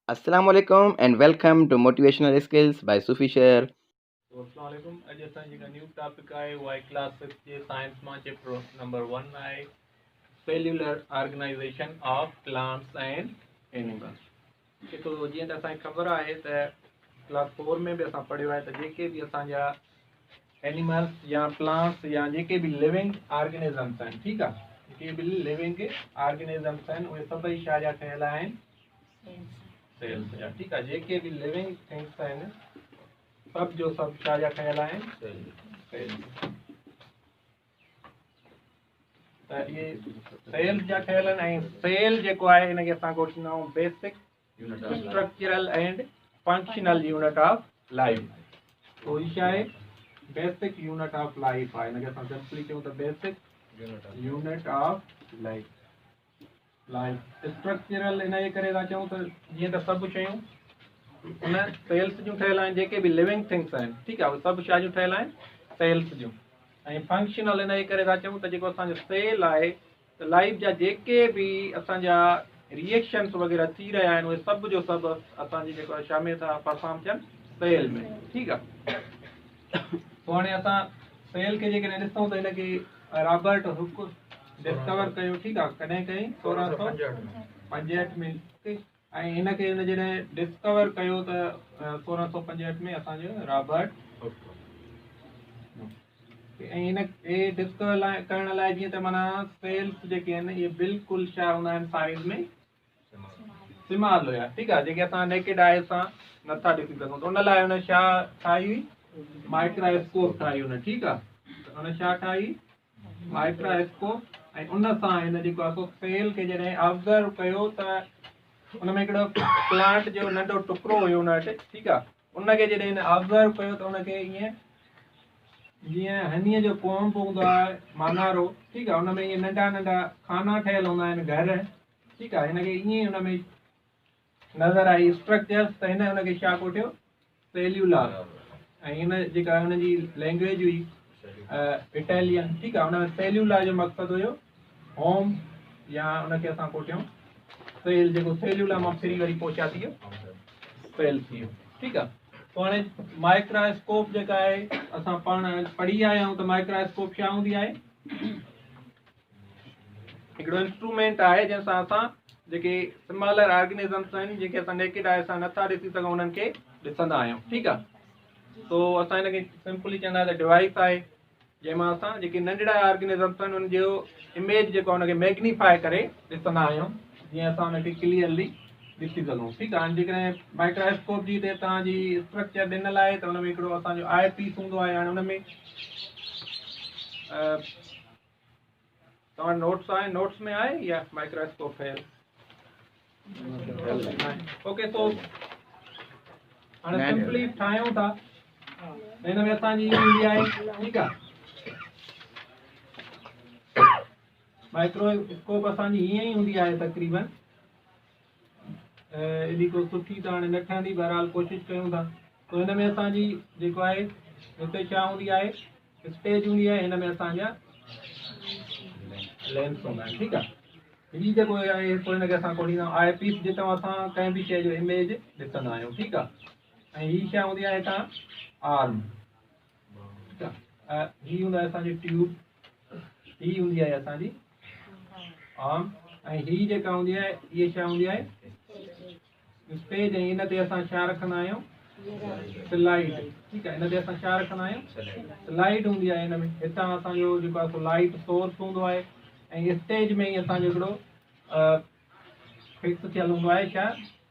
Assalamu alaikum and welcome to Motivational Skills by Sufi Sher. तो अस्सलाम वालेकुम। अॼु असांजी न्यू टॉपिक आहे वाई क्लास 6 जे साइंस मां चैप्टर नंबर 1 आहे cellular organization of plants and animals. तो जीअं त असांखे ख़बर आहे त क्लास 4 में बि असां पढ़ियो आहे त जेके बि असांजा एनिमल्स या प्लांट्स या जेके बि लिविंग ऑर्गेनिज़म्स आहिनि, ठीकु आहे, जेके बि लिविंग ऑर्गेनिज़म्स आहिनि उहे सभई छा जा ठहियल आहिनि? सेल्स जा। ठीकु आहे, जेके बि लिविंग थिंग्स आहिनि सब जो सब छा जा ठहियल आहिनि? सेल। त इहे सेल जा ठहियल आहिनि ऐं सेल जेको आहे हिनखे असां कोठींदा आहियूं basic structural and functional unit of life. तो ही छा आहे? बेसिक यूनिट ऑफ लाइफ आहे। हिनखे असां सिंपली चऊं त basic unit of life structural इन जे करे था चऊं त जीअं त सभु शयूं उन सेल्स जूं ठहियल आहिनि, जेके बि लिविंग थिंग्स आहिनि, ठीकु आहे, उहे सभु छा जूं ठहियल आहिनि? सेल्स जूं। ऐं फंक्शनल इन जे करे था चऊं त जेको असांजो सेल आहे त लाइफ जा जेके बि असांजा रिएक्शन्स वग़ैरह थी रहिया आहिनि उहे सभु जो सभु असांजी जेको आहे शामिल था परफॉर्म थियनि सेल में। ठीकु आहे, पोइ हाणे असां सेल खे जेकॾहिं ॾिसूं त हिनखे रॉबर्ट हुक डिस्कवर कयो, ठीकु आहे, कॾहिं कई? 1665 में। ऐं हिनखे हिन जॾहिं डिस्कवर कयो त 1665 में असांजो रॉबर्ट हुक। ऐं हिन डिस्कवर करण लाइ जीअं त माना सेल्स जेके आहिनि इहे बिल्कुलु छा हूंदा आहिनि? साइज़ में स्मॉल हुया, ठीकु आहे, जेके असां नेकेड आई सां नथा ॾिसी सघूं। त उन लाइ हुन छा ठाही हुई? माइक्रोस्कोप ठाही हुन। ठीकु आहे, त हुन छा ठाही? माइक्रोस्कोप। ऐं उन सां हिन जेको आहे सेल खे जॾहिं ऑब्ज़र्व कयो त उन में हिकिड़ो प्लांट जो नंढो टुकड़ो हुयो हुन वटि, ठीकु आहे, उनखे जॾहिं हिन ऑब्ज़र्व कयो त उनखे ईअं जीअं हनीअ जो कोंब हूंदो आहे मानारो, ठीकु आहे, उन में ईअं नंढा नंढा खाना ठहियल हूंदा आहिनि घर, ठीकु आहे, हिनखे ईअं ई हुन में नज़र आई स्ट्रक्चर्स। त हिन हुनखे छा कोठियो? सेल्यूलर। ऐं हिन जेका हुनजी लैंग्वेज हुई इटालियन, ठीकु आहे, हुन में सेल्यूलर जो मक़सदु हुयो होम, या हुनखे असां कोठियूं सेल, जेको सेल्यूलर मां फिरी वरी पोइ थी वियो सेल थी वियो। ठीकु आहे, पोइ हाणे माइक्रोस्कोप जेका आहे असां पढ़ी आया आहियूं त माइक्रोस्कोप छा हूंदी आहे? हिकिड़ो इंस्ट्रूमेंट आहे जंहिंसां असां जेके स्मॉलर ऑर्गेनिज़म्स आहिनि जेके असां नेकेड आई सां नथा ॾिसी सघूं उन्हनि खे ॾिसंदा आहियूं। ठीकु आहे, तो असां हिनखे सिंपली चवंदा आहियूं त डिवाइस आहे जंहिंमां असां जेके नंढड़ा ऑर्गेनिज़म्स आहिनि उनजो इमेज जेको आहे उनखे मैग्नीफाई करे ॾिसंदा आहियूं जीअं असां उनखे क्लियरली ॾिसी सघूं। ठीकु आहे, जेकॾहिं माइक्रोस्कोप जी हिते तव्हांजी स्ट्रक्चर ॾिनल आहे त हुन में हिकिड़ो असांजो आई पीस हूंदो आहे। हाणे हुन में तव्हां नोट्स आहे, नोट्स में आहे या माइक्रोस्कोप है? ओके, तो हाणे सिंपली ठाहियूं था हिन में असांजी हूंदी आहे, ठीकु आहे, माइक्रोस्कोप असांजी हीअं ई हूंदी आहे तक़रीबन, एॾी को सुठी त हाणे न ठहंदी, बहरहाल कोशिशि कयूं था। तो हिन में असांजी जेको आहे हिते छा हूंदी आहे? स्टेज हूंदी आहे, हिन में असांजा लेंस हूंदा आहिनि। ठीकु आहे, हीअ जेको आहे पोइ हिनखे असां कोठींदा आहियूं आई पीस, जितां असां कंहिं बि शइ जो इमेज ॾिसंदा आहियूं। ठीकु आहे, ऐं हीअ छा हूंदी आहे हितां? आर्म। ठीकु आहे, हीअ हूंदा आहे असांजी ट्यूब, हीअ हूंदी आहे असांजी आर्म, ऐं हीअ जेका हूंदी आहे इहा छा हूंदी आहे? स्टेज। ऐं हिन ते असां छा रखंदा आहियूं? स्लाइड। ठीकु आहे, हिन ते असां छा रखंदा आहियूं? स्लाइड हूंदी आहे हिन में। हितां असांजो जेको आहे लाइट सोर्स हूंदो आहे ऐं स्टेज में ई असांजो हिकिड़ो फिक्स थियल हूंदो आहे छा?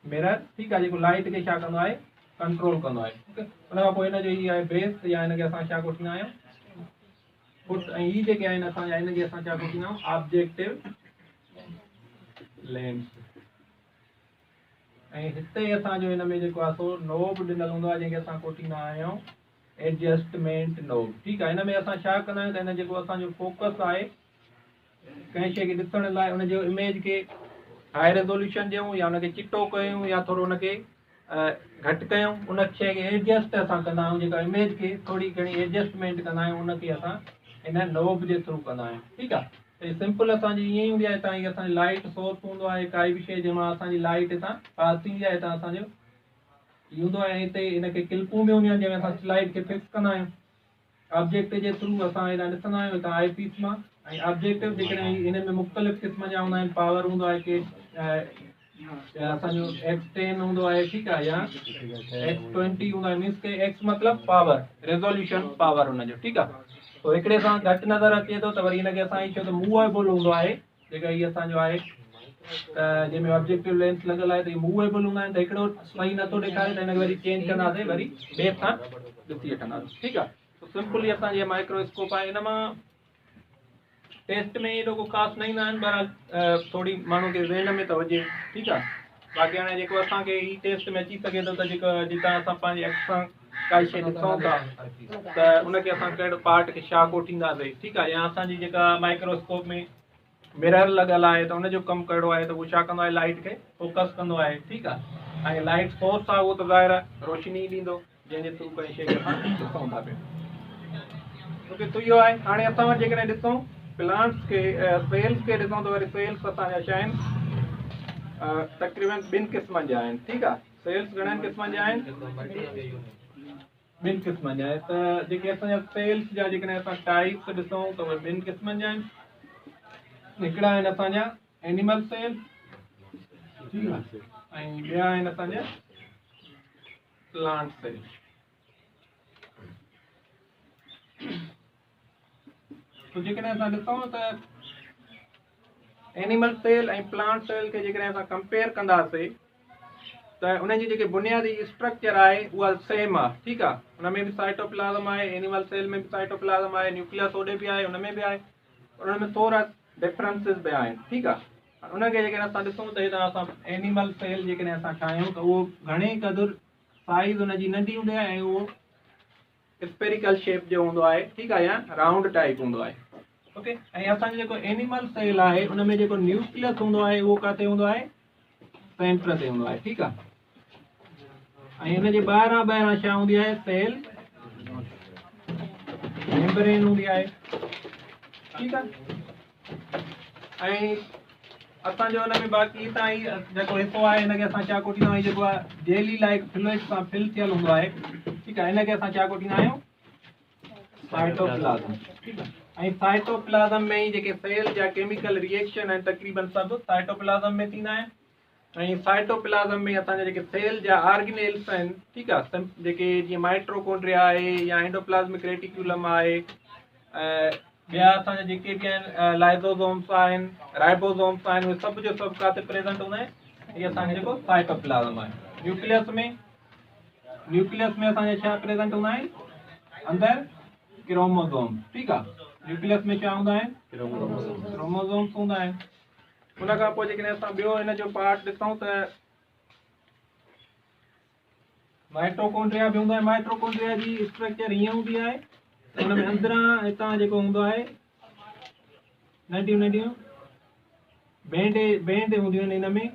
मिरर। ठीकु आहे, जेको लाइट खे छा कंदो आहे? कंट्रोल कंदो आहे। ठीकु आहे, हुन खां पोइ हिनजो ई आहे बेस, या हिनखे असां छा कोठींदा आहियूं? फुट। ऐं हीअ जेके आहिनि असांजा हिनखे असां छा कोठींदा आहियूं? Objective lens. ऐं हिते असांजो हिन में जेको आहे सो नोब ॾिनल हूंदो आहे जंहिंखे असां कोठींदा आहियूं एडजस्टमेंट नोब। ठीकु आहे, हिन में असां छा कंदा आहियूं त हिन जेको असांजो फोकस आहे कंहिं शइ खे ॾिसण लाइ उनजो इमेज खे हाई रेज़ोल्यूशन ॾियूं या हुनखे चिटो कयूं या थोरो हुनखे घटि कयूं, उन शइ खे एडजस्ट असां कंदा आहियूं, जेका इमेज खे थोरी घणी एडजस्टमेंट कंदा आहियूं उनखे असां इन नोब जे थ्रू कंदा आहियूं। ठीकु आहे, सिंपल असांजी ईअं ई हूंदी आहे। हितां असांजी लाइट सोर्स हूंदो आहे, काई बि शइ जंहिंमां असांजी लाइट हितां पास थींदी आहे, हितां असांजो हूंदो आहे। हिते हिनखे क्लिपूं बि हूंदियूं आहिनि जंहिंमें असां लाइट खे फिक्स कंदा आहियूं। ऑब्जेक्ट जे थ्रू असां हेॾा ॾिसंदा आहियूं हितां आई पीस मां। ऐं ऑब्जेक्टिव जेकॾहिं हिन में मुख़्तलिफ़ क़िस्म जा हूंदा आहिनि। पावर हूंदो आहे कि असांजो X10 हूंदो आहे, ठीकु आहे, या X20 हूंदो आहे। मीन्स के X मतिलबु पावर, रेज़ोल्यूशन पावर हुनजो, ठीकु आहे। तो हिकिड़े सां घटि नज़र अचे थो त वरी हिनखे असां छो त मूवेबल हूंदो आहे, जेका हीअ असांजो आहे त जंहिंमें ऑब्जेक्टिव लेंस लॻल आहे त मूवेबल हूंदा आहिनि। त हिकिड़ो सही नथो ॾेखारे त हिनखे वरी चेंज कंदासीं, वरी ॿिए सां ॾिसी वठंदासीं, ठीकु आहे। तो सिंपली असांजी माइक्रोस्कोप आहे। हिन मां टेस्ट में एॾो को ख़ासि न ईंदा आहिनि, पर थोरी माण्हू खे ज़हन में त हुजे, ठीकु आहे। बाक़ी हाणे जेको असांखे ही टेस्ट में अची सघे थो त जेको जितां असां पंहिंजी अखि सां काई शइ ॾिसूं था त उनखे असां कहिड़ो पार्ट खे छा कोठींदासीं, ठीकु आहे। या असांजी जेका माइक्रोस्कोप में मिरर लॻल आहे त उनजो कमु कहिड़ो आहे, त उहो छा कंदो आहे, लाइट खे फोकस कंदो आहे, ठीकु आहे। ऐं लाइट सोर्स आहे उहो त ज़ाहिर आहे रोशनी ॾींदो, जंहिंजे थ्रू काई शइ खे असां ॾिसूं था पिया। छोकी त इहो आहे। हाणे असां वटि जेकॾहिं ॾिसूं प्लांट्स खे, सेल्स खे ॾिसूं त वरी सेल्स असांजा छा आहिनि, तक़रीबन 2 क़िस्मनि जा आहिनि, ठीकु आहे। सेल्स घणनि क़िस्मनि जा आहिनि, 2 क़िस्मनि जा। त जेके असांजा सेल्स जा जेकॾहिं असां टाइप्स ॾिसूं त उहे 2 क़िस्मनि जा आहिनि। हिकिड़ा आहिनि असांजा एनिमल सेल्स, ठीकु आहे, ऐं ॿिया आहिनि असांजा प्लांट सेल्स। तो जेकॾहिं असां ॾिसूं त एनिमल सेल ऐं प्लांट सेल खे जेकॾहिं असां कंपेयर कंदासीं त उनजी जेके बुनियादी स्ट्रक्चर आहे उहा सेम आहे, ठीकु आहे। हुन में बि साइटोप्लाज़म आहे, एनिमल सेल में बि साइटोप्लाज़म आहे, न्यूक्लियस ओॾे बि आहे, हुन में बि आहे, उन में थोरा डिफरेंसिस बि आहिनि, ठीकु आहे। उनखे जेकॾहिं असां ॾिसूं त हितां असां एनिमल सेल जेकॾहिं असां ठाहियूं त उहो घणे क़दुरु साइज़ हुनजी नंढी हूंदी आहे ऐं उहो स्पेरिकल शेप जो हूंदो आहे, ठीकु आहे, या राउंड टाइप हूंदो आहे, ओके। ऐं असांजो जेको एनिमल सेल आहे उन में जेको न्यूक्लियस हूंदो आहे उहो किथे हूंदो आहे, सेंटर ते हूंदो आहे, ठीकु आहे। ऐं हिनजे ॿाहिरां छा हूंदी आहे, सेल मेम्ब्रेन हूंदी आहे, ठीकु आहे। ऐं असांजो हुन में बाक़ी हितां ई जेको हिसो आहे हिनखे असां छा कोठींदा आहियूं, जेको आहे जेली लाइक फ्लूइड सां फिल थियल हूंदो आहे, ठीकु आहे। हिनखे असां छा कोठींदा आहियूं, साइटोप्लाज़म, ठीकु आहे। ऐं साइटोप्लाज़म में ई जेके सेल जा केमिकल रिएक्शन आहिनि तक़रीबन सभु साइटोप्लाज़म में थींदा आहिनि। ऐं साइटोप्लाज़म में असांजा जेके सेल जा ऑर्गेनेल्स आहिनि, ठीकु आहे, जेके जीअं माइट्रोकॉन्ड्रिया आहे या एंडोप्लाज़्मिक रेटिकुलम आहे, ॿिया असांजा जेके बि आहिनि लाइज़ोसोम्स आहिनि, राइबोसोम्स आहिनि, उहे सभु जो सभु किथे प्रेज़ेंट हूंदा आहिनि, इहे असांजो जेको साइटोप्लाज़म आहे। न्यूक्लियस में असांजा छा प्रेज़ेंट हूंदा आहिनि, अंदरि क्रोमोसोम, ठीकु आहे। न्यूक्लियस में छा हूंदा आहिनि, क्रोमोसोम्स हूंदा आहिनि। उन खां पोइ जेकॾहिं असां ॿियो हिन जो पार्ट ॾिसूं त माइट्रोकॉन्ड्रिया बि हूंदो आहे। माइट्रोकॉन्ड्रिया जी स्ट्रक्चर हीअं हूंदी आहे त हुन में अंदरां हितां जेको हूंदो आहे नंढियूं नंढियूं बेंड हूंदियूं आहिनि हिन में,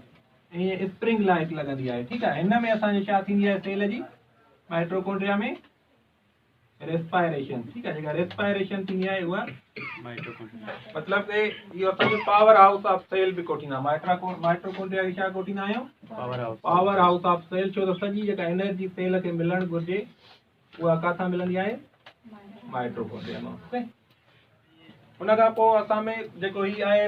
ऐं हीअं स्प्रिंग लाइक लॻंदी आहे, ठीकु आहे। हिन में असांजी छा थींदी आहे, सेल जी माइट्रोकॉन्ड्रिया में रेस्पायरेशन, ठीकु आहे। जेका रेस्पायरेशन थींदी आहे उहा मतिलबु कि इहो असांजो पावर हाउस ऑफ सेल बि कोठींदा। माइट्रोकॉन्ड्रिया खे छा कोठींदा आहियूं, पावर हाउस ऑफ सेल। छो त सॼी जेका एनर्जी सेल खे मिलणु घुरिजे उहा किथां मिलंदी आहे, माइट्रोकॉन्ड्रिया मां, ओके। उन खां पोइ असां में जेको ही आहे,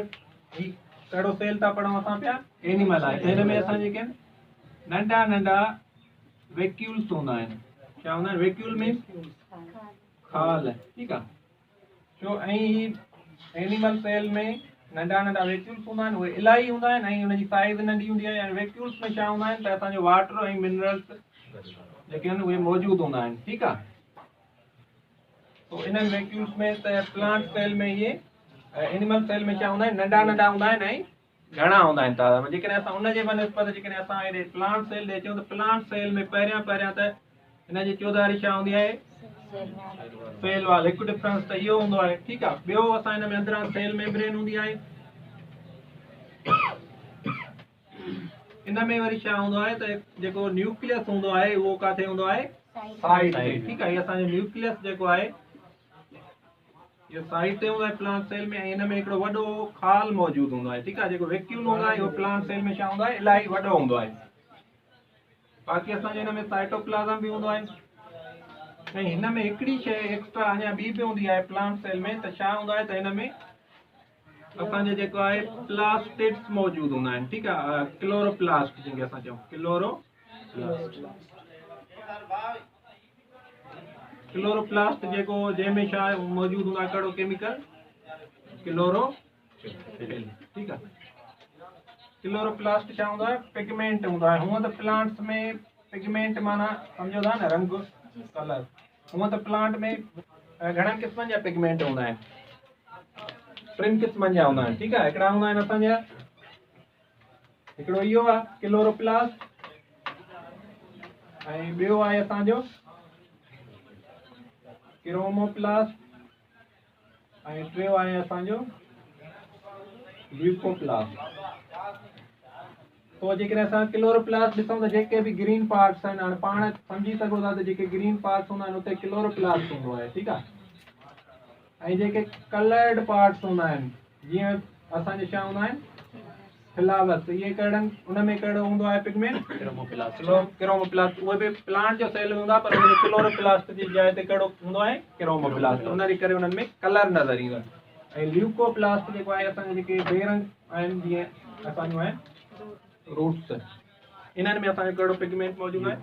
ही कहिड़ो सेल था पढ़ूं असां पिया, एनिमल आहे। हिन में असां जेके नंढा नंढा वैक्यूल्स हूंदा आहिनि। छा हूंदा आहिनि, वैक्यूल मीन्स खाल, ठीकु आहे। छो ऐं ही एनिमल सेल में नंढा नंढा वैक्यूल्स हूंदा आहिनि, उहे इलाही हूंदा आहिनि ऐं हुनजी साइज़ नंढी हूंदी आहे। ऐं वैक्यूल्स में छा हूंदा आहिनि त असांजो वाटर ऐं मिनरल्स जेके आहिनि उहे मौजूदु हूंदा आहिनि, ठीकु आहे। तो इन्हनि वैक्यूल्स में त प्लांट सेल में इहे, एनिमल सेल में छा हूंदा आहिनि, नंढा नंढा हूंदा आहिनि ऐं घणा हूंदा आहिनि ताज़ा। जेकॾहिं असां उनजे बनस्पत जेकॾहिं असां हेॾे प्लांट सेल ॾे अचूं त प्लांट सेल में पहिरियां त हिनजी चौधारी छा हूंदी आहे, सेल वाल। हिकु डिफरेंस त इहो हूंदो आहे, ठीकु आहे। ॿियो असां हिन में अंदरां सेल मेम्ब्रेन हूंदी आहे। इन में वरी छा हूंदो आहे त जेको न्यूक्लियस हूंदो आहे उहो किथे हूंदो आहे, साइड ते, ठीकु आहे। असांजो न्यूक्लियस जेको आहे इहो साइड ते हूंदो आहे प्लांट सेल में, ऐं हिन में हिकिड़ो वॾो खाल मौजूदु हूंदो आहे, ठीकु आहे। जेको वैक्यूल हूंदो आहे उहो प्लांट सेल में छा हूंदो आहे, इलाही वॾो हूंदो आहे। बाक़ी असांजे हिन में साइटोप्लाज़म बि हूंदो आहे, ऐं हिन में हिकिड़ी शइ एक्स्ट्रा अञा ॿी बि हूंदी आहे प्लांट सेल में, त छा हूंदो आहे त हिन में असांजो जेको आहे प्लास्टिड्स मौजूदु हूंदा आहिनि, ठीकु आहे। क्लोरोप्लास्ट जंहिंखे असां चऊं क्लोरोप्लास्ट जेको जंहिंमें छा मौजूदु हूंदो आहे, कहिड़ो केमिकल, क्लोरोफिल, ठीकु आहे। क्लोरोप्लास्ट छा हूंदो आहे, पिगमेंट हूंदो आहे। हूअं त प्लांट्स में पिगमेंट माना सम्झो था न, रंग, कलर। हूअं त प्लांट में घणनि क़िस्मनि जा पिगमेंट हूंदा आहिनि, 3 क़िस्मनि जा हूंदा आहिनि, ठीकु आहे। हिकिड़ा हूंदा आहिनि असांजा, हिकिड़ो इहो आहे क्लोरोप्लास्ट, ऐं ॿियो आहे असांजो क्रोमोप्लास्ट, ऐं टियों आहे असांजो ल्यूकोप्लास्ट। तो जेकॾहिं असां क्लोरोप्लास्ट ॾिसूं त जेके बि ग्रीन पार्ट्स आहिनि, हाणे पाण सम्झी सघो था त जेके ग्रीन पार्ट्स हूंदा आहिनि उते क्लोरोप्लास्ट हूंदो आहे, ठीकु आहे। ऐं जेके कलर्ड पार्ट्स हूंदा आहिनि, जीअं असांजे छा हूंदा आहिनि, फ्लावर्स, इहे कहिड़नि, उनमें कहिड़ो हूंदो आहे पिगमेंट, क्रोमोप्लास्ट। उहे बि प्लांट जो सेल हूंदा, पर उन क्लोरोप्लास्ट जी जाइ ते कहिड़ो हूंदो आहे, क्रोमोप्लास्ट। उन जे करे उन्हनि में कलर नज़र ईंदो आहे। ऐं ल्यूकोप्लास्ट जेको आहे असांजे जेके बेरंग आहिनि, जीअं असांजो आहे रूट्स, इन्हनि में असांजो कहिड़ो पिगमेंट मौजूदु आहे,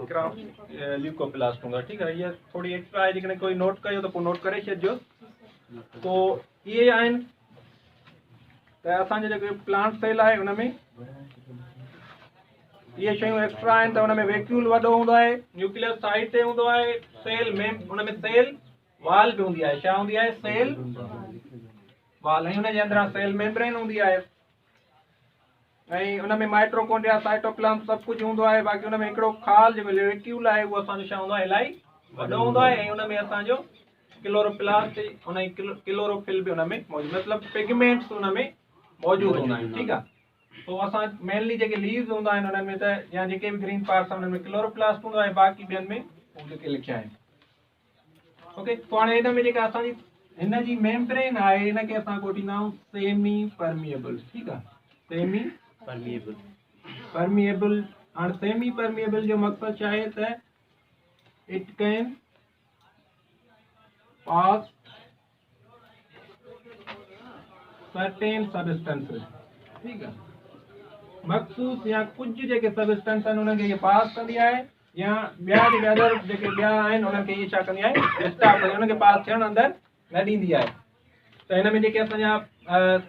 ल्यूकोप्लास्ट हूंदो आहे, ठीकु आहे। इहा थोरी एक्स्ट्रा आहे, जेकॾहिं कोई नोट कयो त पोइ नोट करे छॾिजो। तो इहे आहिनि त असांजो जेको प्लांट सेल आहे उन में इहे शयूं एक्स्ट्रा आहिनि। त हुन में वैक्यूल वॾो हूंदो आहे, न्यूक्लियस साइड ते हूंदो आहे, सेल में हुन में सेल वाल बि हूंदी आहे। छा हूंदी आहे, सेल वाल, ऐं हुनजे अंदरां सेल मेम्ब्रेन हूंदी आहे, ऐं हुन में माइट्रोकॉन्ड्रिया, साइटोप्लाज्म सभु कुझु हूंदो आहे। बाक़ी हुन में हिकिड़ो खाल जेको वैक्यूल आहे उहो असांजो छा हूंदो आहे, इलाही वॾो हूंदो आहे, ऐं हुन में असांजो क्लोरोप्लास्ट, हुन जी क्लोरोफिल बि हुन में मौजूदु, मतिलबु पिगमेंट्स हुन में मौजूदु हूंदा आहिनि, ठीकु आहे। तो असां मेनली जेके लीव्स हूंदा आहिनि हुननि में त, या जेके बि ग्रीन पार्ट्स आहिनि हुननि में क्लोरोप्लास्ट हूंदो आहे, बाक़ी ॿियनि में हू जेके लिखिया आहिनि। ओके, तो हाणे हिन में जेका असांजी हिन जी मेम्ब्रेन आहे, हिनखे असां कोठींदा आहियूं सेमी परमिएबल, ठीकु आहे, सेमी परमिएबल। हाणे सेमी परमिएबल जो मक़सदु छा आहे त it can pass certain substances, ठीकु आहे। मखसूस या कुझु जेके सबस्टेंस आहिनि उन्हनि खे इहे पास कंदी आहे, या ॿिया जेके अदर जेके ॿिया आहिनि उन्हनि खे इहे छा कंदी आहे, डिस्टर्ब कंदी आहे, उनखे पास थियणु अंदरि न ॾींदी आहे। त हिन में जेके असांजा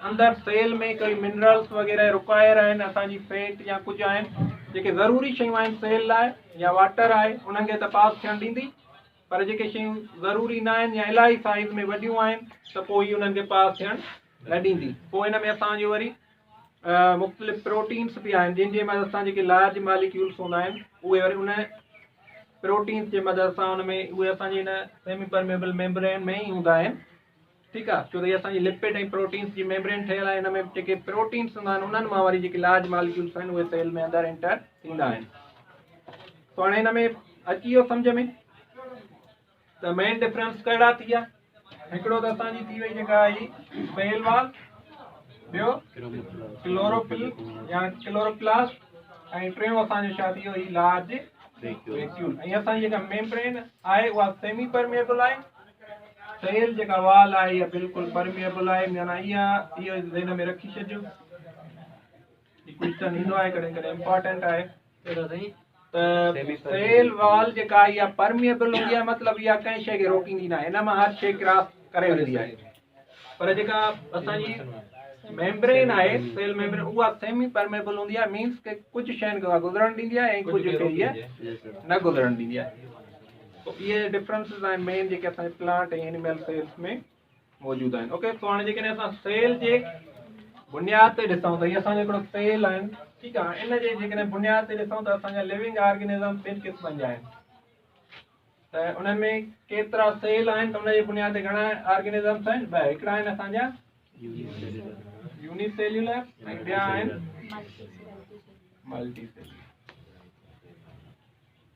अंदरि सेल में कोई मिनरल्स वग़ैरह रिक्वायर आहिनि, असांजी फैट या कुझु आहिनि जेके ज़रूरी शयूं आहिनि सेल लाइ, या वाटर आहे, उन्हनि खे त पास थियणु ॾींदी। पर जेके शयूं ज़रूरी न आहिनि या इलाही साइज़ में वॾियूं आहिनि त पोइ इहे उन्हनि खे पास थियणु न ॾींदी। पोइ हिन में असांजो वरी मुख़्तलिफ़ प्रोटीन्स बि आहिनि, जंहिंजे मदद सां जेके लार्ज मालिक्यूल्स हूंदा आहिनि उहे वरी उन प्रोटीन्स जे मदद सां उन में उहे असांजी हिन सेमी परमेबल मेम्ब्रेन में ई हूंदा आहिनि, ठीकु आहे। छो त इहे असांजी लिपिड ऐं प्रोटीन्स जी मेम्ब्रेन ठहियल आहे, हिन में जेके प्रोटीन्स हूंदा आहिनि उन्हनि मां वरी जेके लार्ज मालिक्यूल्स आहिनि उहे सेल में अंदरि एंटर थींदा आहिनि। तो हाणे हिन में अची वियो सम्झ में त मेन डिफरेंस कहिड़ा थी विया। हिकिड़ो त असांजी थी वई जेका आई सेल वाल, ॿियो क्लोरोफिल या क्लोरोप्लास्ट, ऐं टियों असांजो छा थी वियो, ही लार्ज वैक्यूल। ऐं असांजी जेका मेम्ब्रेन आहे उहा सेमी परमिएबल आहे, सेल जेका वाल आहे इहा बिल्कुलु परमिएबल आहे, माना इहो ज़हन में रखी छॾिजो, क्वेश्चन ईंदो आहे कॾहिं कॾहिं, इम्पोर्टेंट आहे। त सेल वाल जेका इहा परमिएबल हूंदी आहे, मतिलबु इहा कंहिं शइ खे रोकींदी न आहे, हिन मां हर शइ क्रॉस करे वेंदी आहे। पर जेका असांजी मेम्ब्रेन आहे, सेल मेम्ब्रेन, उहा सेमी परमेबल हूंदी आहे, मीन्स के कुझु शयुनि खे गुज़रणु ॾींदी आहे ऐं कुझु खे इहा न गुज़रणु ॾींदी आहे। तो इहे डिफरेंसिस आहिनि मेन जेके असांजे प्लांट ऐं एनिमल सेल्स में मौजूदु आहिनि। ओके, तो हाणे जेकॾहिं असां सेल जे बुनियाद ते ॾिसूं त इहे असांजो हिकिड़ो सेल आहिनि, ठीकु आहे। इन जे जेकॾहिं बुनियाद ते ॾिसूं त असांजा लिविंग ऑर्गेनिज़म 3 क़िस्मनि जा आहिनि। त उन्हनि में केतिरा सेल आहिनि, त उनजे बुनियाद ते घणा ऑर्गेनिज़म्स आहिनि, ॿ। हिकिड़ा आहिनि असांजा यूनिसेल्यूलर ऐं ॿिया आहिनि मल्टीसेल्यूलर।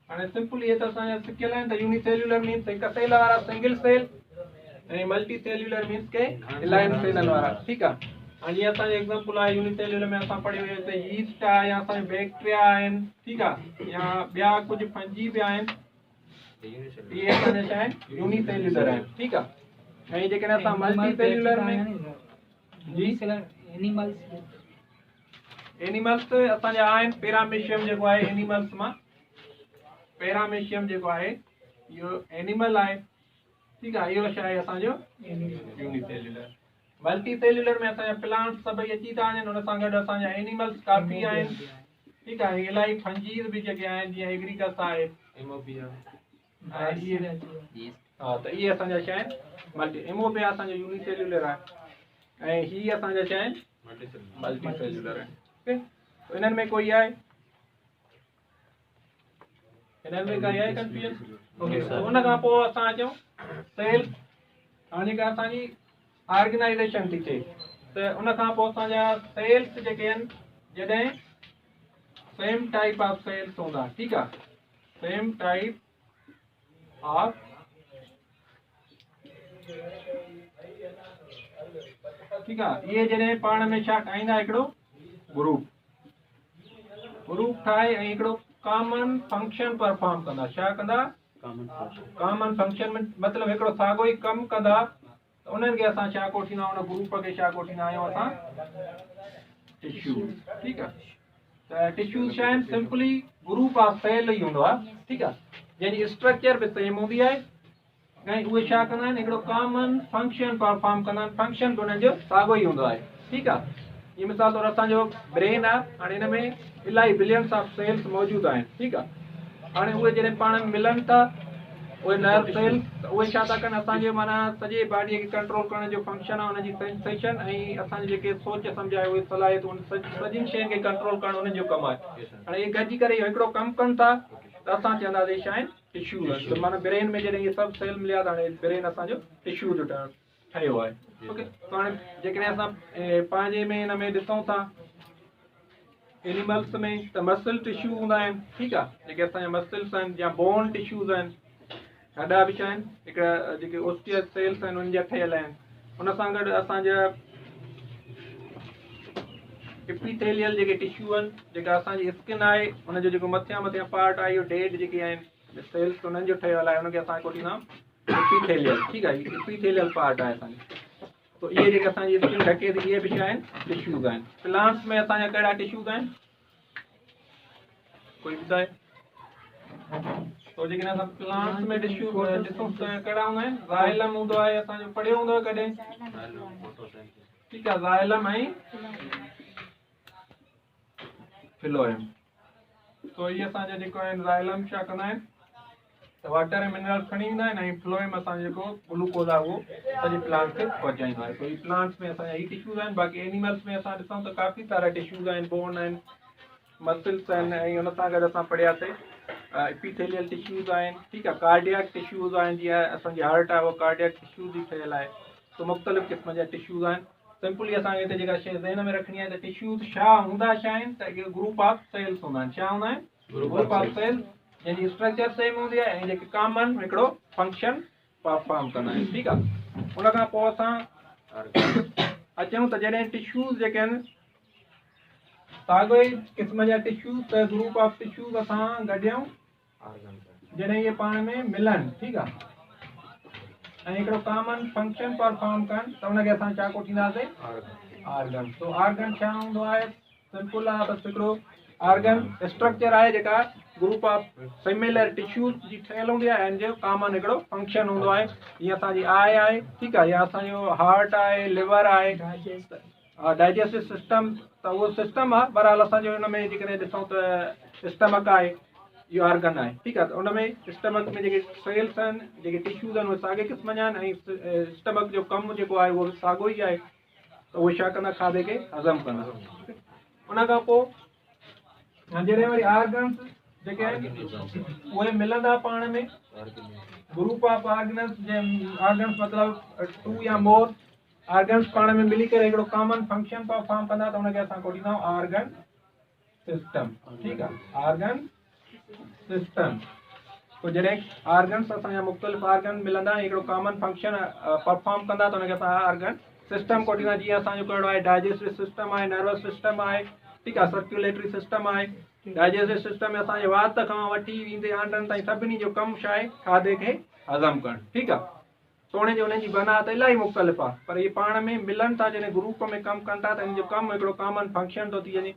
हाणे सिंपल इहे त असांजा सिकियल आहिनि त यूनिसेल्यूलर मीन्स हिकु सेल वारा सिंगल सेल, ऐं मल्टी सेल्यूलर मीन्स के इलाही सेलनि वारा, ठीकु आहे। हाणे जीअं असांजो एग्जाम्पल आहे यूनिसेल्यूलर में असां पढ़ियो हुयो त यीस्ट आहे या असांजो बैक्टीरिया आहिनि, ठीकु आहे, या ॿिया कुझु फंजी बि आहिनि, इहे असांजा छा आहिनि यूनिसेल्यूलर आहिनि, ठीकु आहे। ऐं जेकॾहिं असां मल्टी सेल्यूलर में जी एनिमल्स असांजा आहिनि पैरामीशियम जेको आहे एनिमल्स मां, पैरामीशियम जेको आहे इहो एनिमल आहे, ठीकु आहे, इहो छा आहे असांजो यूनिसेल्यूलर। मल्टी सेल्यूलर में असांजा प्लांट्स सभई अची था वञनि, हुन सां गॾु असांजा एनिमल्स काफ़ी आहिनि, ठीकु आहे, इलाही फंजीस बि जेके आहिनि जीअं एग्रीकस आहे, हा, त इहे असांजा छा आहिनि मल्टी, एमोबिया असांजो यूनिसेल्यूलर आहे ऐं हीअ असांजा छा आहिनि मल्टी सेल्यूलर आहिनि। ओके, इन्हनि में कोई आहे, इन्हनि में काई आहे कंफ्यूजन? ओके, उन खां पोइ असां अचूं सेल, हाणे जेका असांजी ऑर्गेनाइजेशन थी थिए, त उन खां पोइ असांजा सेल्स जेके आहिनि, जॾहिं सेम टाइप ऑफ सेल्स हूंदा, ठीकु आहे, सेम टाइप ऑफ ठीकु आहे, इहे जॾहिं पाण में छा ठाहींदा हिकिड़ो ग्रुप, ग्रुप ठाहे ऐं हिकिड़ो कॉमन फंक्शन परफॉर्म कंदा, छा कंदा कॉमन फंक्शन में मतिलबु हिकिड़ो साॻियो ई कमु कंदा, त उन्हनि खे असां छा कोठींदा, उन ग्रुप खे छा कोठींदा आहियूं असां टिश्यू, ठीकु आहे। त टिश्यू छा आहिनि, simply group of cell E हूंदो आहे, ठीकु आहे, जंहिंजी स्ट्रक्चर बि सेम हूंदी आहे ऐं उहे छा कंदा आहिनि, हिकिड़ो कॉमन फंक्शन परफॉर्म कंदा आहिनि, फंक्शन बि उन्हनि जो साॻियो ई हूंदो आहे, ठीकु आहे। ये मिसाल तौर असांजो ब्रेन आहे, हाणे हिन में इलाही बिलियंस ऑफ सेल्स मौजूदु आहिनि, ठीकु आहे। हाणे उहे जॾहिं पाण में मिलनि था, उहे नर्व सेल्स, त उहे छा था कनि, असांजे माना सॼे बॉडीअ खे कंट्रोल करण जो फंक्शन आहे उनजी सेंसेशन, ऐं असांजी जेके सोच सम्झ आहे उहे सलाहियत, उन सॼिनि शयुनि खे कंट्रोल करणु उन्हनि जो कमु आहे। हाणे इहे गॾिजी करे इहो हिकिड़ो कमु कनि था, त असां चवंदासीं छा आहिनि टिश्यूज़ आहिनि, त माना ब्रेन में जॾहिं इहे सभु सेल मिलिया त हाणे ब्रेन असांजो टिश्यू जो ठहियो आहे। ओके, त हाणे जेकॾहिं असां पंहिंजे में हिन में ॾिसूं था एनिमल्स में, त मसल टिश्यू हूंदा आहिनि, ठीकु आहे, जेके असांजा मसल्स आहिनि या बोन टिश्यूज़ आहिनि, हॾा बि छा आहिनि हिकिड़ा जेके ओस्टियस सेल्स आहिनि उनजा ठहियल आहिनि। उन सां गॾु असांजा एपिथेलियल जेके टिश्यू आहिनि, जेका असांजी स्किन आहे, उनजो जेको मथियां पार्ट आहे, इहो डेड जेके आहिनि सेल्स उन्हनि जो ठहियल आहे, उनखे असां कोठींदा एपिथेलियल, ठीकु आहे, एपिथेलियल पार्ट आहे असांजो। तो इहे जेके असांजी स्किन ढके थी, इहे बि छा आहिनि टिश्यूज़ आहिनि। प्लांट्स में असांजा कहिड़ा टिश्यूज़ आहिनि, कोई ॿुधाए? तो जेकॾहिं असां प्लांट्स में टिश्यू ॾिसूं त कहिड़ा हूंदा आहिनि, ज़ाइलम हूंदो आहे, असांजो पढ़ियो हूंदो आहे कॾहिं, ठीकु आहे, ज़ाइलम ऐं फिलोएम। तो इहे असांजा जेको आहिनि ज़ाइलम छा कंदा आहिनि, त वाटर ऐं मिनरल्स खणी ईंदा आहिनि, ऐं फ्लोएम असांजो जेको ग्लूकोज़ आहे उहो सॼे प्लांट खे पहुचाईंदो आहे। तो इहे प्लांट्स में असांजा ही टिश्यूज़ आहिनि। बाक़ी एनिमल्स में असां ॾिसूं त काफ़ी सारा टिश्यूज़ आहिनि, बोन आहिनि, मसल्स आहिनि, ऐं हुन सां गॾु असां पढ़ियासीं एपिथेलियल टिश्यूज़ आहिनि, ठीकु आहे, कार्डियक टिश्यूज़ आहिनि, जीअं असांजी हार्ट आहे उहो कार्डियक टिश्यूज़ जी ठहियल आहे। तो मुख़्तलिफ़ क़िस्म जा टिश्यूज़ आहिनि। सिंपली असांखे हिते जेका शइ ज़हन में रखणी आहे त टिश्यूज़ छा हूंदा छा आहिनि, त इहे ग्रुप ऑफ सेल्स हूंदा आहिनि। छा हूंदा आहिनि, ग्रुप ऑफ सेल्स, जंहिंजी स्ट्रक्चर सेम हूंदी आहे ऐं जेके कॉमन हिकिड़ो फंक्शन परफॉर्म कंदा आहिनि, ठीकु आहे। उन खां पोइ असां अचूं त जॾहिं टिश्यूज़ जेके आहिनि साॻियो ई क़िस्म जा टिश्यूज़, त ग्रुप ऑफ टिश्यूज़ असां गॾियूं जॾहिं इहे पाण में मिलनि, ठीकु आहे, ऐं हिकिड़ो कॉमन फंक्शन परफॉर्म कनि, त उनखे असां छा कोठींदासीं ऑर्गन। तो ऑर्गन छा हूंदो आहे, सिंपल आहे, बसि हिकिड़ो ऑर्गन स्ट्रक्चर आहे जेका ग्रुप ऑफ सिमिलर टिश्यूज़ जी ठहियल हूंदी आहे, ऐं जो कॉमन हिकिड़ो फंक्शन हूंदो आहे। जीअं असांजी आई आहे, ठीकु आहे, या असांजो हार्ट आहे, लिवर आहे, डाइजेस्टिव सिस्टम, त उहो सिस्टम आहे। बहरहाल असांजो हुन में जेकॾहिं ॾिसूं त स्टमक आहे, इहो ऑर्गन आहे, ठीकु आहे। त उन में स्टमक में जेके सेल्स आहिनि, जेके टिश्यूज़ आहिनि, उहे साॻे क़िस्म जा आहिनि, ऐं स्टमक जो कमु जेको आहे उहो साॻियो ई आहे। त उहे छा कंदा, खाधे खे हज़म कंदा। उन खां पोइ जॾहिं वरी ऑर्गन्स जेके आहिनि उहे मिलंदा पाण में, ग्रुप ऑफ ऑर्गन्स, ऑर्गन्स मतिलबु 2 या मोर ऑर्गन्स पाण में मिली करे हिकिड़ो कॉमन फंक्शन परफॉर्म कंदा, त हुनखे असां कोठींदा आहियूं ऑर्गन सिस्टम, ठीकु आहे, ऑर्गन सिस्टम। तो जॾहिं ऑर्गन्स असांजा मुख़्तलिफ़ ऑर्गन मिलंदा हिकिड़ो कॉमन फंक्शन परफॉर्म कंदा त हुनखे असां ऑर्गन सिस्टम कोटींदा। जीअं असांजो कहिड़ो आहे डाइजेस्टिव सिस्टम आहे, नर्वस सिस्टम आहे, ठीकु आहे, सर्कुलेटरी सिस्टम आहे। डाइजेस्टिव सिस्टम में असांजे वात खां वठी ईंदे आंडनि ताईं सभिनी जो कमु छा आहे, खाधे खे हज़म करणु, ठीकु आहे। सोणे जो उन्हनि जी बना त इलाही मुख़्तलिफ़ आहे, पर इहे पाण में मिलनि था, जॾहिं ग्रुप में कमु कनि था त हिन जो कमु हिकिड़ो कॉमन फंक्शन थो थी वञे,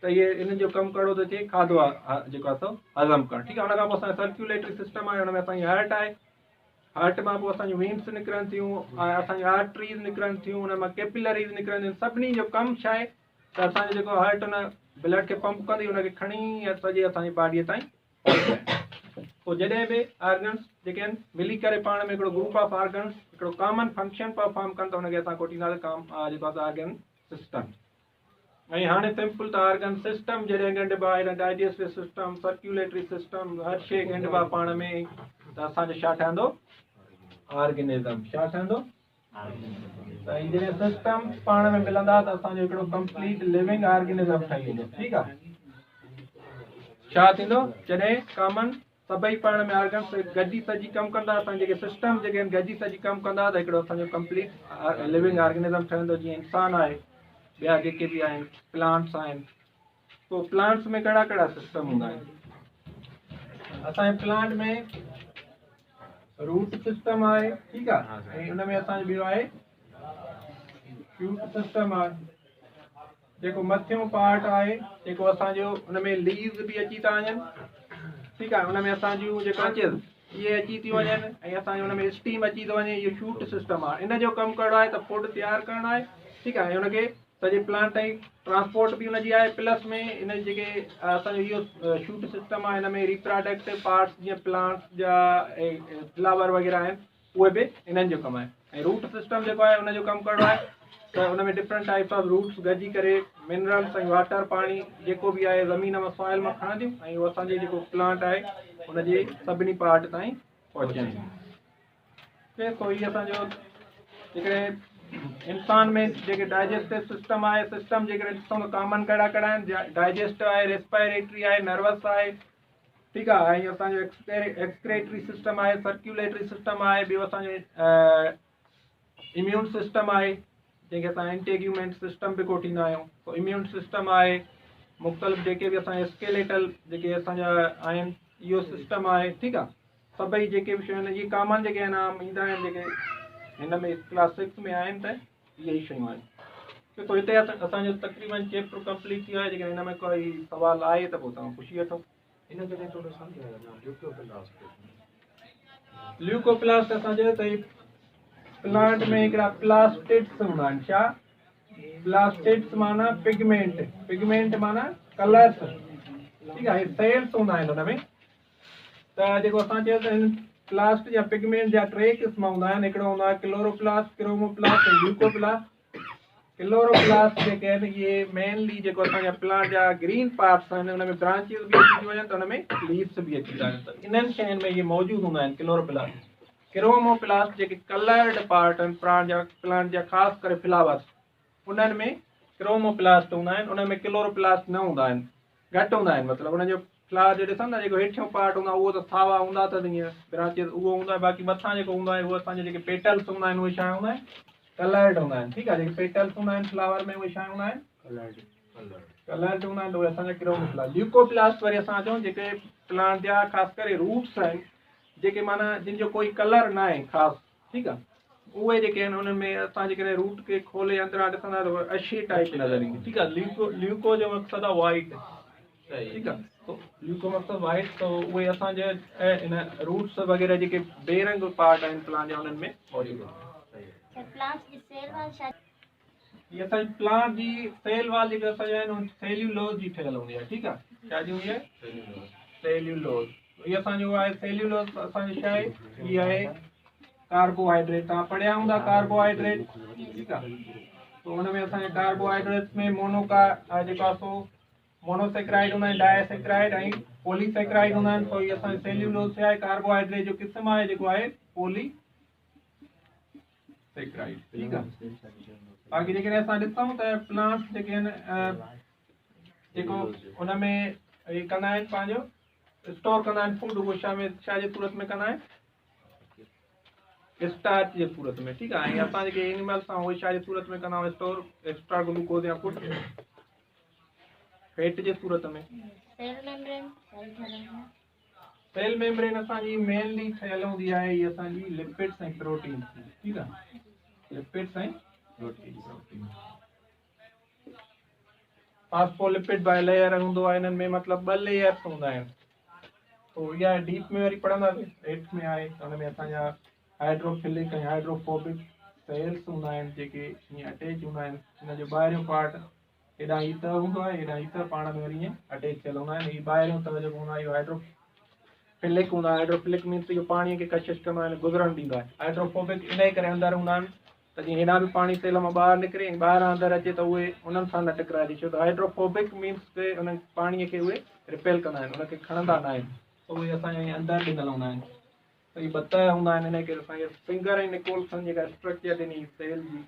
त इहे इन्हनि जो कमु कहिड़ो थो थिए, खाधो आहे जेको आहे सो हज़म करणु, ठीकु आहे। हुन खां पोइ असांजो सर्कुलेटरी सिस्टम आहे, हुन में असांजी हार्ट आहे, हार्ट मां पोइ असांजूं वेन्स निकिरनि थियूं, असांजी आर्टरीज़ निकिरनि थियूं, हुन मां कैपिलरीज़ निकिरनि थियूं। सभिनी जो कमु छा आहे त असांजो जेको हार्ट हुन ब्लड खे पंप कंदी, हुनखे खणी सॼे असांजी बॉडीअ ताईं पहुचाए। पोइ जॾहिं बि ऑर्गन्स जेके आहिनि मिली करे पाण में हिकिड़ो ग्रुप ऑफ ऑर्गन्स हिकिड़ो कॉमन फंक्शन परफॉर्म कनि त हुनखे असां कोटींदासीं जेको आहे ऑर्गन सिस्टम। ऐं हाणे सिंपल त ऑर्गन सिस्टम जॾहिं ॻंढिबा, हेॾा डाइजेस्टिव सिस्टम, सर्कुलेटरी सिस्टम, हर शइ ॻंढिबा पाण में, त असांजो छा ठहंदो, ऑर्गेनिज़म। छा ठहंदो, त ही जॾहिं सिस्टम पाण में मिलंदा त असांजो हिकिड़ो कंप्लीट लिविंग ऑर्गेनिज़म ठही वेंदो, ठीकु आहे। छा थींदो, जॾहिं कॉमन सभई पाण में ऑर्गन्स गॾिजी सॼी कमु कंदा, असांजे जेके सिस्टम जेके आहिनि गॾिजी सॼी कमु कंदा, त हिकिड़ो असांजो कंप्लीट लिविंग ऑर्गेनिज़म ठहंदो। जीअं इंसान आहे, ॿिया जेके बि आहिनि, प्लांट्स आहिनि। पोइ प्लांट्स में कहिड़ा कहिड़ा सिस्टम हूंदा आहिनि, असांजे प्लांट में रूट सिस्टम आहे, ठीकु आहे, ऐं हुन में असांजो ॿियो आहे शूट सिस्टम आहे, जेको मथियों पार्ट आहे, जेको असांजो हुन में लीव्स बि अची था वञनि, ठीकु आहे, हुन में असांजूं जेको ब्रांचेस इहे अची थी वञनि, ऐं असांजो हुन में स्टीम अची थो वञे, इहो शूट सिस्टम आहे। इन जो कमु कहिड़ो आहे त फूड तयारु करणु आहे, ठीकु आहे, ऐं हुनखे सॼे प्लांट ताईं ट्रांसपोर्ट बि हुनजी आहे। प्लस में इन जेके असांजो इहो शूट सिस्टम आहे, हिन में रिप्रोडक्टिव पार्ट्स जीअं प्लांट्स जा फ्लावर वग़ैरह आहिनि, उहे बि इन्हनि जो कमु आहे। ऐं रूट सिस्टम जेको आहे हुनजो कमु कहिड़ो आहे त हुन में डिफरेंट टाइप्स ऑफ रूट्स गॾिजी करे मिनरल्स ऐं वाटर पाणी जेको बि आहे ज़मीन मां सॉइल मां खणंदियूं, ऐं उहो असांजे जेको प्लांट आहे हुनजे सभिनी पार्ट ताईं पहुचनि। पोइ इहे असांजो जेकॾहिं इंसान में जेके डाइजेस्टिव सिस्टम आहे, सिस्टम जेकॾहिं ॾिसूं त कॉमन कहिड़ा कहिड़ा आहिनि, डाइजेस्टिव आहे, रेस्पायरेटरी आहे, नर्वस आहे, ठीकु आहे, ऐं असांजो एक्सक्रेटरी सिस्टम आहे, सर्कुलेटरी सिस्टम आहे, ॿियो असांजो इम्यून सिस्टम आहे, जंहिंखे असां एंटीग्यूमेंट सिस्टम बि कोटींदा आहियूं। पोइ इम्यून सिस्टम आहे, मुख़्तलिफ़ जेके बि असांजे स्केलेटल जेके असांजा आहिनि, इहो सिस्टम आहे, ठीकु आहे। सभई जेके बि शयूं आहिनि, इहे कॉमन जेके आहिनि आम ईंदा आहिनि, जेके हिन में क्लास 6 में आहिनि, त इहे ई शयूं आहिनि। पोइ हिते असांजो तक़रीबन चैप्टर कंप्लीट थी वियो आहे। जेके हिन में कोई सुवालु आहे त पोइ तव्हां पुछी वठो। ल्यूकोप्लास्ट असांजो त प्लांट में हिकिड़ा प्लास्टिड्स हूंदा आहिनि। छा प्लास्टिड्स माना पिगमेंट, पिगमेंट माना कलर्स, ठीकु आहे, सेल्स हूंदा आहिनि हुन में। त जेको असां चयो त प्लास्ट या पिगमेंट जा टे क़िस्म हूंदा आहिनि, हिकिड़ो हूंदो आहे क्लोरोप्लास्ट, क्रोमोप्लास्ट ऐं ल्यूकोप्लास्ट। क्लोरोप्लास्ट जेके आहिनि इहे मेनली जेको असांजा प्लांट जा ग्रीन पार्ट्स आहिनि, हुन में ब्रांचिस बि अची वञनि त हुन में लीव्स बि अची था वञनि, त इन्हनि शयुनि में इहे मौजूदु हूंदा आहिनि क्लोरोप्लास्ट। क्रोमोप्लास्ट जेके कलर्ड पार्ट आहिनि प्लांट जा ख़ासि करे फ्लावर्स, उन्हनि में क्रोमोप्लास्ट हूंदा आहिनि, उन में क्लोरोप्लास्ट न हूंदा आहिनि, घटि हूंदा आहिनि। मतिलबु हुनजो फ्लावर जो ॾिसंदा जेको हेठियों पार्ट हूंदो आहे उहो त सावा हूंदा त ईअं ब्रांचिस उहो हूंदो आहे, बाक़ी मथां जेको हूंदो आहे उहो असांजे जेके पेटल्स हूंदा आहिनि उहे छा हूंदा आहिनि, कलर्ड हूंदा आहिनि, ठीकु आहे। जेके पेटल्स हूंदा आहिनि फ्लावर में उहे छा हूंदा आहिनि, कलर्ड हूंदा आहिनि, त उहे असांजा क्रोमोप्लास्ट। ल्यूकोप्लास्ट वरी असां चऊं जेके प्लांट जा ख़ासि करे रूट्स आहिनि, जेके माना जिन जो कोई कलर न आहे ख़ासि, ठीकु आहे, उहे जेके आहिनि उन्हनि में असां जेकॾहिं रूट खे खोले अंदरां ॾिसंदा त अछे टाइप नज़र ईंदी, ठीकु आहे। ल्यूको जो मक़सदु आहे वाइट, ठीकु आहे, ल्यूको मक़सदु वाइट, त उहे असांजे इन रूट्स वग़ैरह जेके बेरंग पार्ट आहिनि प्लांट जा उन्हनि में मौजूदु आहिनि। ये असांजी प्लांट जी सेल वाल जेके असांजा आहिनि सेल्यूलोज जी ठहियल हूंदी आहे, ठीकु आहे। छा जी हूंदी आहे, सेल्यूलोज। इहे असांजो आहे सेल्यूलोज असांजी छा आहे, इहा आहे कार्बोहाइड्रेट। तव्हां पढ़िया हूंदा कार्बोहाइड्रेट, ठीकु आहे। पोइ हुन में असांजे कार्बोहाइड्रेट्स में जेको आहे सो मोनोसेक्राइड हूंदा आहिनि, डायसेक्राइड ऐं पॉलीसेक्राइड हूंदा आहिनि। पोइ इहे असांजे सेल्यूलोज छा आहे, कार्बोहाइड्रेट जो क़िस्म आहे जेको आहे पॉलीसेक्राइड, ठीकु आहे। बाक़ी जेकॾहिं असां ॾिसूं त प्लांट्स जेके आहिनि जेको हुन में कंदा आहिनि पंहिंजो स्टोर कंदा आहिनि फूड, उहो छा जे सूरत में कंदा आहिनि, स्टार्च जे सूरत में, ठीकु आहे। ऐं असां जेके एनिमल्स आहियूं उहे छा जे सूरत में कंदा आहियूं स्टोर, एक्स्ट्रा ग्लूकोज या फूड फैट जे सूरत में। सेल मेम्ब्रेन असांजी मेनली ठहियल हूंदी आहे इहा असांजी लिपिड्स ऐं प्रोटीन्स जी, ठीकु आहे, लिपिड्स ऐं प्रोटीन। फास्फोलिपिड बाय लेयर हूंदो आहे हिननि में, मतिलबु 2 लेयर्स हूंदा आहिनि। तो इहा डीप में वरी पढ़ंदासीं, हेठि में आहे हुन में असांजा हाइड्रोफिलिक ऐं हाइड्रोफोबिक सेल्स हूंदा आहिनि जेके ईअं अटैच हूंदा आहिनि। हिन जो ॿाहिरियों पार्ट हेॾां ही त हूंदो आहे, हेॾां ही त पाण में वरी ईअं अटैच थियल हूंदा आहिनि। हीउ ॿाहिरियों त जेको हूंदो आहे इहो हाइड्रोफिलिक हूंदो आहे। हाइड्रोफिलिक मीन्स इहो पाणीअ खे कशिश कंदो आहे, गुज़रण ॾींदो आहे। हाइड्रोफोबिक इन जे करे अंदरि हूंदा आहिनि त जीअं हेॾां बि पाणी सेल मां ॿाहिरि निकिरे ऐं ॿाहिरां अंदरि अचे त उहे उन्हनि सां न टकराए। छो त हाइड्रोफोबिक मीन्स के उन पाणीअ खे उहे रिपेल कंदा आहिनि, उनखे खणंदा न आहिनि, त उहे असांजे अंदरि ॾिनल हूंदा आहिनि। त इहे 2 हूंदा आहिनि, हिन करे असांखे फिंगर ऐं निकोल्सन जेका स्ट्रक्चर ॾिनी सेल जी,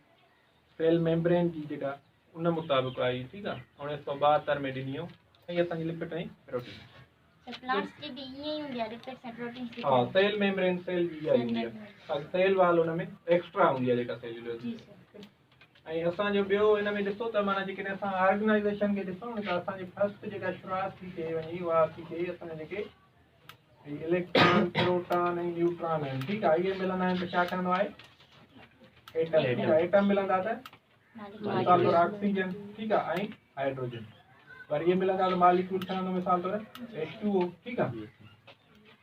सेल मेम्ब्रेन जी जेका उन मुताबिक़ आई, ठीकु आहे, 1972 में ॾिनी हो। ऐं असांजी लिपिड ऐं प्रोटीन हाँ सेल मेम्ब्रेन सेल जी आई हूंदी आहे, सेल वाल हुन में एक्स्ट्रा हूंदी आहे जेका सेल्यूलर। ऐं असांजो ॿियो हिन में ॾिसो त माना जेकॾहिं असां ऑर्गेनाइज़ेशन खे ॾिसूं न त असांजी फर्स्ट जेका शुरूआत थी थिए वञी उहा थी थिए असांजा जेके इलेक्ट्रॉन, प्रोटॉन ऐं न्यूट्रॉन आहिनि, ठीकु आहे। इहे मिलंदा आहिनि त छा ठहंदो आहे, एटम, ठीकु आहे। एटम मिलंदा त मिसाल तौर ऑक्सीजन, ठीकु आहे, ऐं हाइड्रोजन। वरी इहे मिलंदा त मॉलिक्यूल ठहंदो मिसाल तौर H2O, ठीकु आहे।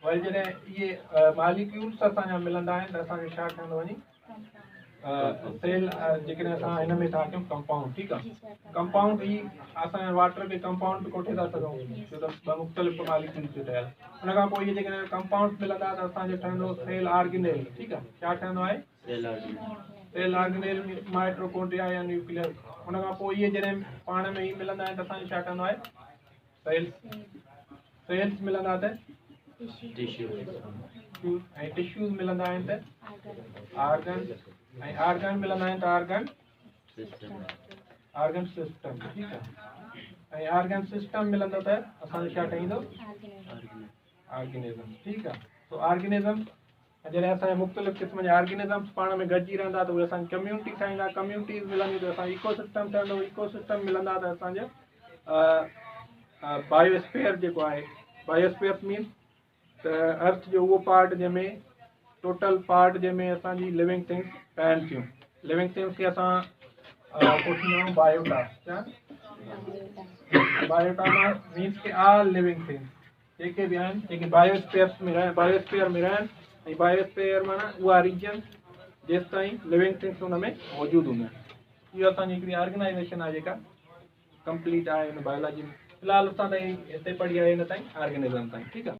वरी जॾहिं इहे मॉलिक्यूल्स असांजा मिलंदा आहिनि त असांखे छा ठहंदो वञी, सेल जेकॾहिं असां हिन में था कयूं कंपाउंड, ठीकु आहे। कंपाउंड ही असां वाटर के कंपाउंड बि कोठे था सघूं, छो त 2 मुख़्तलिफ़ मॉलिक्यूल्स जो ठहियल। उन खां पोइ इहे जेकॾहिं कंपाउंड मिलंदा त असांजो ठहंदो सेल ऑर्गेनेल, ठीकु आहे। छा ठहंदो आहे, सेल ऑर्गेनेल, माइटोकॉन्ड्रिया या न्यूक्लियस। उन खां पोइ इहे जॾहिं पाण में ई मिलंदा आहिनि त असांजो छा ठहंदो आहे, सेल्स मिलंदा त ऐं टिश्यूज़ मिलंदा आहिनि त ऑर्गन, ऐं ऑर्गन मिलंदा आहिनि त ऑर्गन सिस्टम, ठीकु आहे। ऐं ऑर्गन सिस्टम मिलंदो त असांजो छा ठहींदो, ऑर्गेनिज़म, ठीकु आहे। तो ऑर्गेनिज़म जॾहिं असांजे मुख़्तलिफ़ क़िस्म जा ऑर्गेनिज़म्स पाण में गॾिजी रहंदा त उहे असांजी कम्यूनिटी ठाहींदा, कम्यूनिटीज़ मिलंदियूं त असांजो इकोसिस्टम ठहंदो, इकोसिस्टम मिलंदा त असांजो बायोस्फीयर जेको आहे। बायोस्फीयर मीन्स त अर्थ जो उहो पार्ट जंहिंमें टोटल पार्ट जंहिंमें असांजी लिविंग थिंग्स ठहनि थियूं। लिविंग थिंग्स खे असां कोठींदा आहियूं बायोटा, छा बायोटा मीन्स के ऑल लिविंग थिंग्स जेके बि आहिनि, जेके बायोस्फीयर में रहनि। ऐं बायोस्फीयर माना उहा रीजन जेसि ताईं लिविंग थिंग्स हुन में मौजूदु हूंदा आहिनि। इहो असांजी हिकिड़ी ऑर्गेनाइज़ेशन आहे जेका कंप्लीट आहे हिन बायोलॉजी में। फ़िलहालु असां ताईं हिते पढ़ी आहे हिन ताईं ऑर्गेनिज़म ताईं, ठीकु आहे।